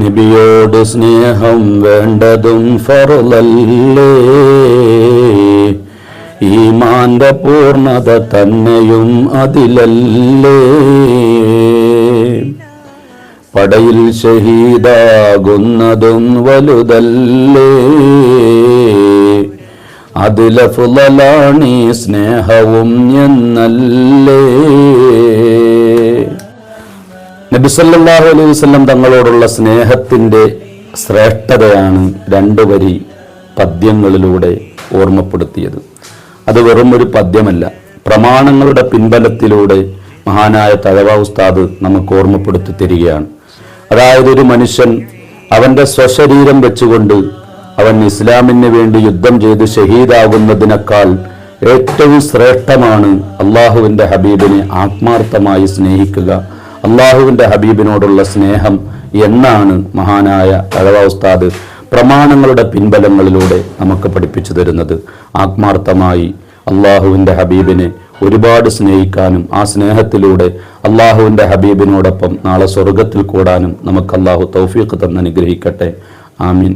നബിയോട് സ്നേഹം വേണ്ടതും ഫർളല്ലേ, ഈമാന്റെ പൂർണ്ണത തന്നെയും അതിലല്ലേ. പടയിൽ ഷഹീദാകുന്നതും വലുതല്ലേ, അതിലഫ്ളലാണീ സ്നേഹവും എന്നല്ലേ. നബി സല്ലല്ലാഹു അലൈഹി വസല്ലം തങ്ങളോടുള്ള സ്നേഹത്തിന്റെ ശ്രേഷ്ഠതയാണ് രണ്ട് വരി പദ്യങ്ങളിലൂടെ ഓർമ്മപ്പെടുത്തിയത്. അത് വെറും ഒരു പദ്യമല്ല, പ്രമാണങ്ങളുടെ പിൻബലത്തിലൂടെ മഹാനായ തഴവ ഉസ്താദ് നമുക്ക് ഓർമ്മപ്പെടുത്തി തരികയാണ്. അതായത് ഒരു മനുഷ്യൻ അവന്റെ സ്വശരീരം വെച്ചുകൊണ്ട് അവൻ ഇസ്ലാമിന് വേണ്ടി യുദ്ധം ചെയ്ത് ഷഹീദാകുന്നതിനേക്കാൾ ഏറ്റവും ശ്രേഷ്ഠമാണ് അള്ളാഹുവിന്റെ ഹബീബിനെ ആത്മാർത്ഥമായി സ്നേഹിക്കുക, അള്ളാഹുവിന്റെ ഹബീബിനോടുള്ള സ്നേഹം എന്നാണ് മഹാനായ തഴവ ഉസ്താദ് പ്രമാണങ്ങളുടെ പിൻബലങ്ങളിലൂടെ നമുക്ക് പഠിപ്പിച്ചു തരുന്നത്. ആത്മാർത്ഥമായി അള്ളാഹുവിന്റെ ഹബീബിനെ ഒരുപാട് സ്നേഹിക്കാനും ആ സ്നേഹത്തിലൂടെ അള്ളാഹുവിന്റെ ഹബീബിനോടൊപ്പം നാളെ സ്വർഗത്തിൽ കൂടാനും നമുക്ക് അള്ളാഹു തൗഫീഖ് തന്ന് അനുഗ്രഹിക്കട്ടെ. ആമീൻ.